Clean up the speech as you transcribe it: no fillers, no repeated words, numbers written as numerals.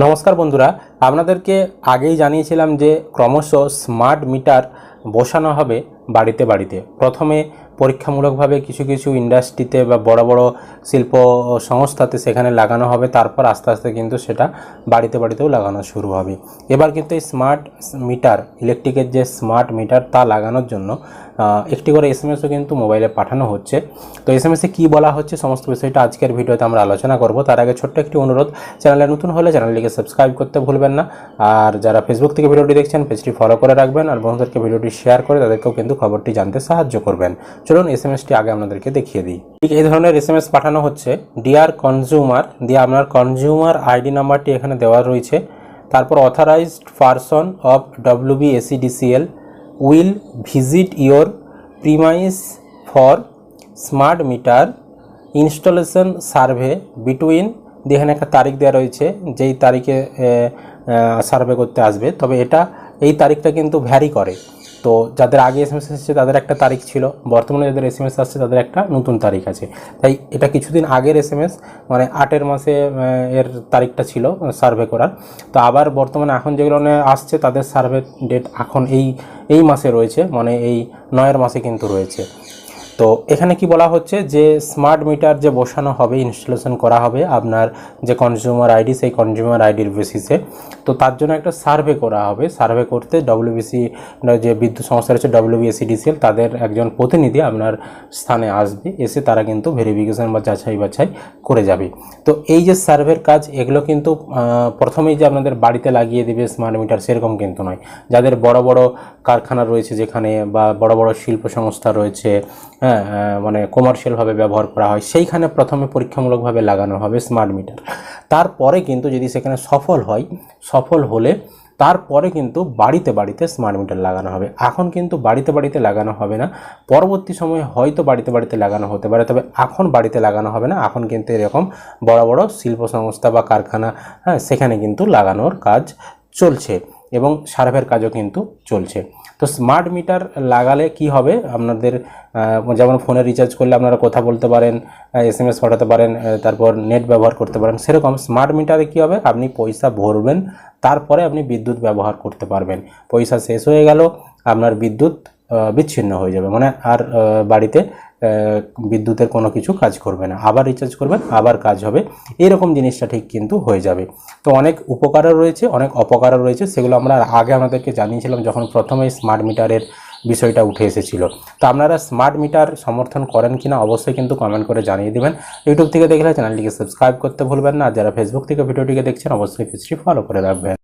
নমস্কার বন্ধুরা, আপনাদেরকে আগেই জানিয়েছিলাম যে ক্রমশ স্মার্ট মিটার বসানো হবে বাড়িতে বাড়িতে। প্রথমে পরীক্ষামূলকভাবে কিছু কিছু ইন্ডাস্ট্রিতে বা বড় বড় শিল্প সংস্থাতে সেখানে লাগানো হবে, তারপর আস্তে আস্তে কিন্তু সেটা বাড়িতে বাড়িতেও লাগানো শুরু হবে। এবার কিন্তু এই স্মার্ট মিটার, ইলেকট্রিকের যে স্মার্ট মিটার তা লাগানোর জন্য একটি করে এসএমএসও কিন্তু মোবাইলে পাঠানো হচ্ছে। তো এসএমএসে কী বলা হচ্ছে সমস্ত বিষয়টা আজকের ভিডিওতে আমরা আলোচনা করব। তার আগে ছোট্ট একটি অনুরোধ, চ্যানেলে নতুন হলে চ্যানেলটিকে সাবস্ক্রাইব করতে ভুলবেন না। আর যারা ফেসবুক থেকে ভিডিওটি দেখছেন পেজটি ফলো করে রাখবেন, আর বন্ধুদেরকে ভিডিওটি শেয়ার করে তাদেরকেও কিন্তু খবরটি জানতে সাহায্য করবেন। চলুন এসএমএসটি আগে আপনাদেরকে দেখিয়ে দিই। ঠিক এই ধরনের এসএমএস পাঠানো হচ্ছে, ডিয়ার কনজিউমার দিয়ে আপনার কনজিউমার আইডি নাম্বারটি এখানে দেওয়া রয়েছে। তারপর authorised person of WBSEDCL will visit your premise for smart meter installation survey between, এখানে একটা তারিখ দেওয়া রয়েছে যেই তারিখে সার্ভে করতে আসবে। তবে এই তারিখটা কিন্তু ভ্যারি করে। তো যাদের আগে এসএমএস এসেছে তাদের একটা তারিখ ছিল, বর্তমানে যাদের এসএমএস আসছে তাদের একটা নতুন তারিখ আছে। তাই এটা কিছুদিন আগের এসএমএস, মানে 8-এর মাসে এর তারিখটা ছিল সার্ভে করার। তো আবার বর্তমানে এখন যেগুলো আসছে তাদের সার্ভে ডেট এখন এই মাসে রয়েছে, মানে এই 9-এর মাসে কিন্তু রয়েছে। তো এখানে কি বলা হচ্ছে যে স্মার্ট মিটার যে বসানো হবে, ইনস্টলেশন করা হবে আপনার যে কনজিউমার আইডি, সেই কনজিউমার আইডির বেসিসে। তো তার জন্য একটা সার্ভে করা হবে। সার্ভে করতে WBC যে বিদ্যুৎ সংস্থা রয়েছে WBSEDCL, তাদের একজন প্রতিনিধি আপনার স্থানে আসবে, এসে তারা কিন্তু ভেরিফিকেশন বা যাচাই বাছাই করে যাবে। তো এই যে সার্ভের কাজ, এগুলো কিন্তু প্রথমেই যে আপনাদের বাড়িতে লাগিয়ে দেবে স্মার্ট মিটার সেরকম কিন্তু নয়। যাদের বড় বড় কারখানা রয়েছে যেখানে, বা বড় বড় শিল্প সংস্থা রয়েছে, মানে কমার্শিয়ালভাবে ব্যবহার করা হয়, সেইখানে প্রথমে পরীক্ষামূলকভাবে লাগানো হবে স্মার্ট মিটার। তারপরে কিন্তু যদি সেখানে সফল হলে তারপরে কিন্তু বাড়িতে বাড়িতে স্মার্ট মিটার লাগানো হবে। এখন কিন্তু বাড়িতে বাড়িতে লাগানো হবে না, পরবর্তী সময়ে হয়তো বাড়িতে বাড়িতে লাগানো হতে পারে, তবে এখন বাড়িতে লাগানো হবে না। এখন কিন্তু এরকম বড় বড় শিল্প সংস্থা বা কারখানা, সেখানে কিন্তু লাগানোর কাজ চলছে এবং সার্ভের কাজও কিন্তু চলছে। তো স্মার্ট মিটার লাগালে কি হবে, আপনাদের যেমন ফোনে রিচার্জ করলে আপনারা কথা বলতে পারেন, এসএমএস পাঠাতে পারেন, তারপর নেট ব্যবহার করতে পারেন, সেরকম স্মার্ট মিটারে কি হবে, আপনি পয়সা ভরবেন, তারপরে আপনি বিদ্যুৎ ব্যবহার করতে পারবেন। পয়সা শেষ হয়ে গেল, আপনার বিদ্যুৎ বিচ্ছিন্ন হয়ে যাবে, মানে আর বাড়িতে বিদ্যুতের কোনো কিছু কাজ করবে না। আবার রিচার্জ করবেন, আবার কাজ হবে, এরকম জিনিসটা ঠিক কিন্তু হয়ে যাবে। তো অনেক উপকারও রয়েছে, অনেক অপকারও রয়েছে, সেগুলো আমরা আগে আমাদেরকে জানিয়েছিলাম যখন প্রথমে স্মার্ট মিটারের বিষয়টা উঠে এসেছিল। তো আপনারা স্মার্ট মিটার সমর্থন করেন কিনা অবশ্যই কিন্তু কমেন্ট করে জানিয়ে দেবেন। ইউটিউব থেকে দেখলে চ্যানেলটিকে সাবস্ক্রাইব করতে ভুলবেন না, আর যারা ফেসবুক থেকে ভিডিওটিকে দেখছেন অবশ্যই পেজটি ফলো করে রাখবেন।